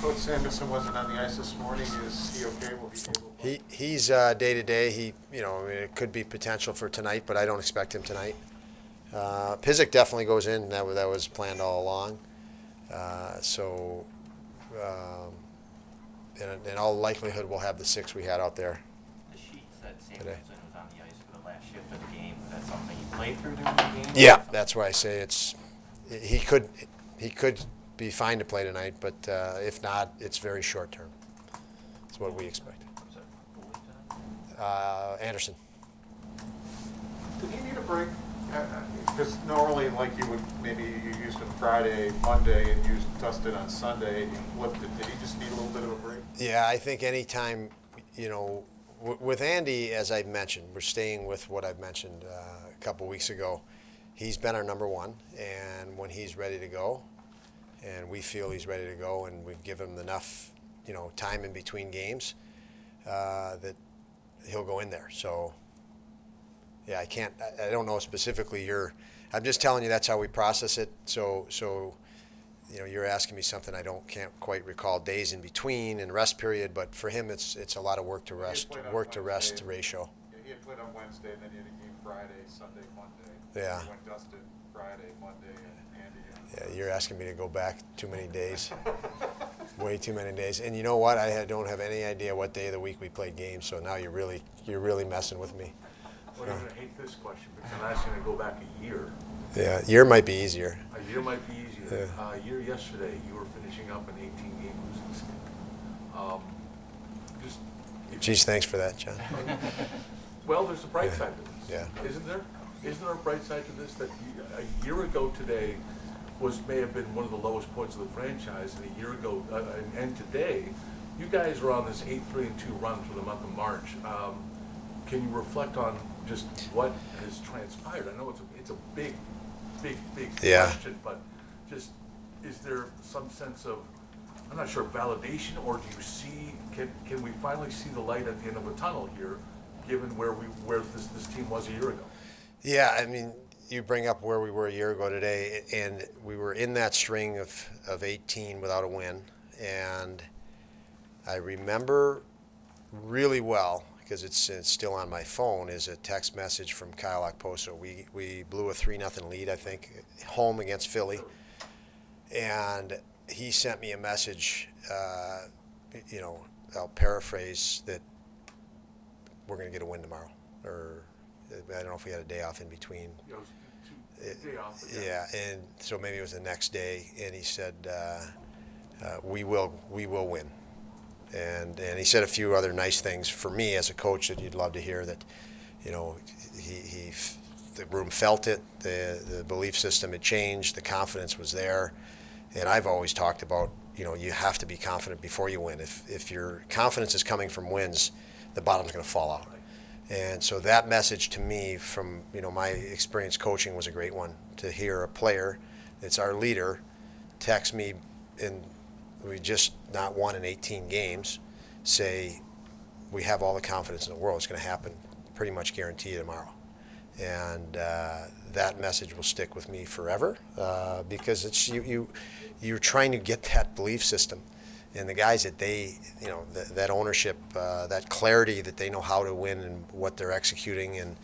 Coach Samuelsson wasn't on the ice this morning. Is he okay? Will he be able to play? He's day to day. I mean, it could be potential for tonight, but I don't expect him tonight. Pizik definitely goes in. That was planned all along. In all likelihood, we'll have the 6 we had out there. The sheet said Today. Samuelsson was on the ice for the last shift of the game. Is that something you played through during the game? Yeah, that's why I say he could be fine to play tonight, but if not, it's very short term. That's what we expect. Was that goalie tonight? Anderson. Did he need a break? Because normally, like you used him Friday, Monday, and used Dustin on Sunday. He flipped it. Did he just need a little bit of a break? Yeah, I think anytime, with Andy, as I've mentioned, we're staying with what I've mentioned a couple weeks ago. He's been our number one, and when he's ready to go, and we feel he's ready to go, and we've given him enough, time in between games, that he'll go in there. So, yeah, I don't know specifically. I'm just telling you that's how we process it. So, you're asking me something can't quite recall days in between and rest period, but for him it's a lot of work to rest ratio. Yeah, he had played on Wednesday, and then he had a game Friday, Sunday, Monday. Yeah. He went Dustin Friday, Monday, and Andy. Yeah, you're asking me to go back too many days. Way too many days. And you know what? I don't have any idea what day of the week we played games, so now you're really messing with me. Well, you're going to hate this question because I'm asking you to go back a year. Yeah, year might be easier. A year might be easier. Yeah. A year yesterday, you were finishing up an 18-game losing streak. Geez, thanks for that, John. Well, there's a bright side to this. Yeah. Isn't there? Isn't there a bright side to this that a year ago today may have been one of the lowest points of the franchise, and a year ago and today, you guys are on this 8-3-2 run through the month of March. Can you reflect on just what has transpired? I know it's a big question, but just is there some sense of, I'm not sure, validation, or do you see, can we finally see the light at the end of the tunnel here, given where this team was a year ago? Yeah, I mean, you bring up where we were a year ago today, and we were in that string of 18 without a win, and I remember really well, because it's still on my phone, is a text message from Kyle Okposo. We blew a 3-0 lead, I think, home against Philly, and he sent me a message, I'll paraphrase, that we're going to get a win tomorrow, or I don't know if we had a day off in between. Yeah, it was day off. Yeah, and so maybe it was the next day, and he said, we will win. And he said a few other nice things for me as a coach that you'd love to hear, that, the room felt it, the belief system had changed, the confidence was there. And I've always talked about, you have to be confident before you win. If your confidence is coming from wins, the bottom's going to fall out. And so that message to me from, my experience coaching was a great one, to hear a player that's our leader text me, and we just not won in 18 games, say, we have all the confidence in the world. It's going to happen, pretty much guarantee tomorrow. And that message will stick with me forever, because it's you're trying to get that belief system. And the guys that that ownership, that clarity that they know how to win and what they're executing, and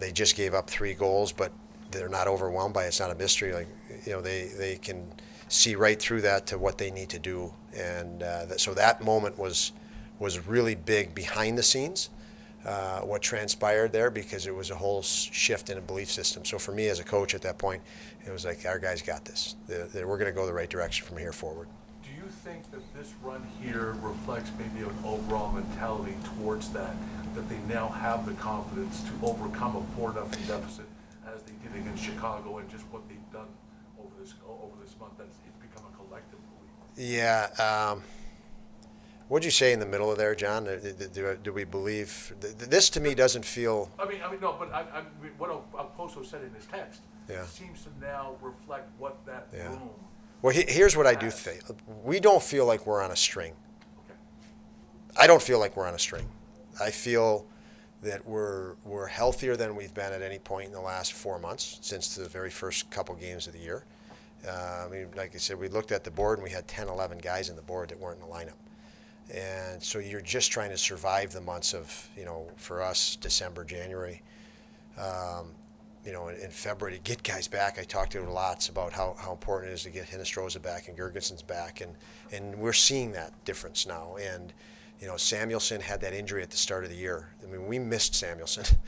they just gave up 3 goals, but they're not overwhelmed by it. It's not a mystery. Like, they can see right through that to what they need to do. And so that moment was really big behind the scenes, what transpired there, because it was a whole shift in a belief system. So for me as a coach at that point, it was like, our guys got this. We're going to go the right direction from here forward. Do you think that this run here reflects maybe an overall mentality towards that they now have the confidence to overcome a 4-0 deficit as they did against Chicago, and just what they've done over this month, that it's become a collective belief? Yeah. What'd you say in the middle of there, John? Do we believe? This to me doesn't feel. I mean, no, but what Okposo said in his text seems to now reflect what that room. Well, here's what I do think. We don't feel like we're on a string. Okay. I don't feel like we're on a string. I feel that we're healthier than we've been at any point in the last 4 months, since the very first couple games of the year. I mean, like I said, we looked at the board and we had 10, 11 guys in the board that weren't in the lineup. And so you're just trying to survive the months of, for us, December, January, in February to get guys back. I talked to lots about how important it is to get Hinostroza back and Gergensen's back. And we're seeing that difference now. And, Samuelsson had that injury at the start of the year. I mean, we missed Samuelsson.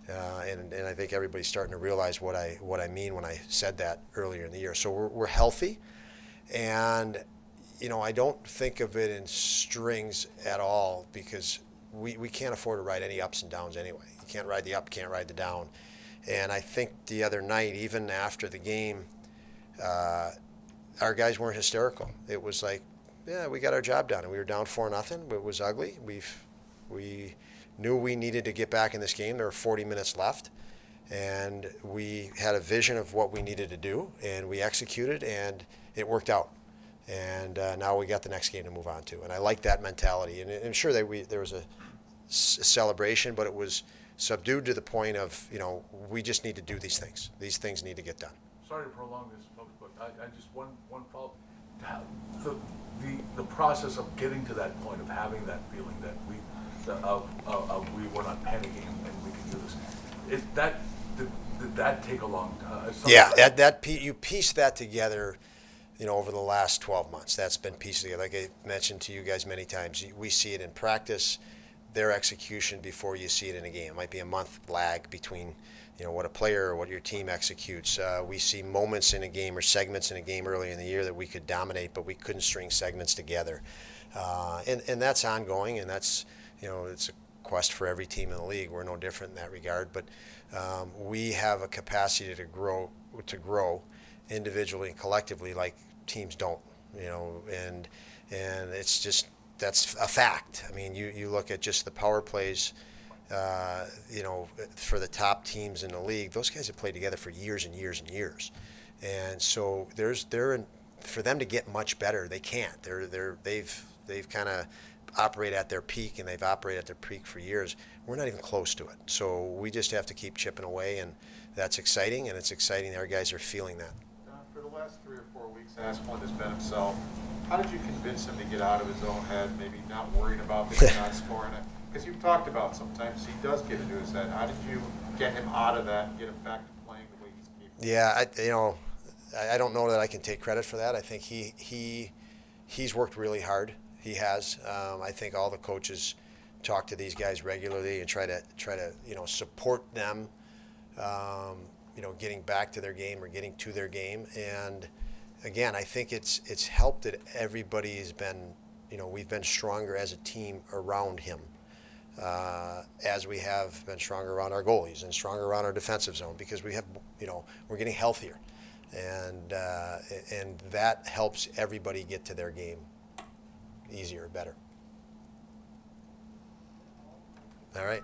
And I think everybody's starting to realize what I mean when I said that earlier in the year. So we're healthy. And I don't think of it in strings at all because we can't afford to ride any ups and downs anyway. You can't ride the up, can't ride the down. And I think the other night, even after the game, our guys weren't hysterical. It was like, yeah, we got our job done, and we were down 4-0. It was ugly. We knew we needed to get back in this game. There were 40 minutes left, and we had a vision of what we needed to do, and we executed, and it worked out. And now we got the next game to move on to. And I like that mentality. And I'm sure that there was a celebration, but it was subdued to the point of, we just need to do these things. These things need to get done. Sorry to prolong this, folks, but I just one follow-up. The process of getting to that point of having that feeling that we were not panicking and we can do this. Did that take a long time? Yeah, you piece that together. Over the last 12 months, that's been pieced together. Like I mentioned to you guys many times, we see it in practice, their execution before you see it in a game. It might be a month lag between, what a player or what your team executes. We see moments in a game or segments in a game early in the year that we could dominate, but we couldn't string segments together. And that's ongoing, and that's, it's a quest for every team in the league. We're no different in that regard, but we have a capacity to grow individually and collectively like teams don't, and it's just, that's a fact. I mean, you look at just the power plays, for the top teams in the league, those guys have played together for years and years and years. And so for them to get much better, they can't. They've kind of operate at their peak, and they've operated at their peak for years. We're not even close to it. So we just have to keep chipping away, and that's exciting, and it's exciting our guys are feeling that. For the last 3 or 4 weeks, Asplund has been himself. How did you convince him to get out of his own head, maybe not worrying about maybe not scoring it? Because you've talked about sometimes he does get into his head. How did you get him out of that and get him back to playing the way he's capable? Yeah, I don't know that I can take credit for that. I think he's worked really hard. He has. I think all the coaches talk to these guys regularly and try to support them. Getting back to their game or getting to their game. And again, I think it's helped that everybody has been, we've been stronger as a team around him, as we have been stronger around our goalies and stronger around our defensive zone, because we have, we're getting healthier, and that helps everybody get to their game easier, better. All right.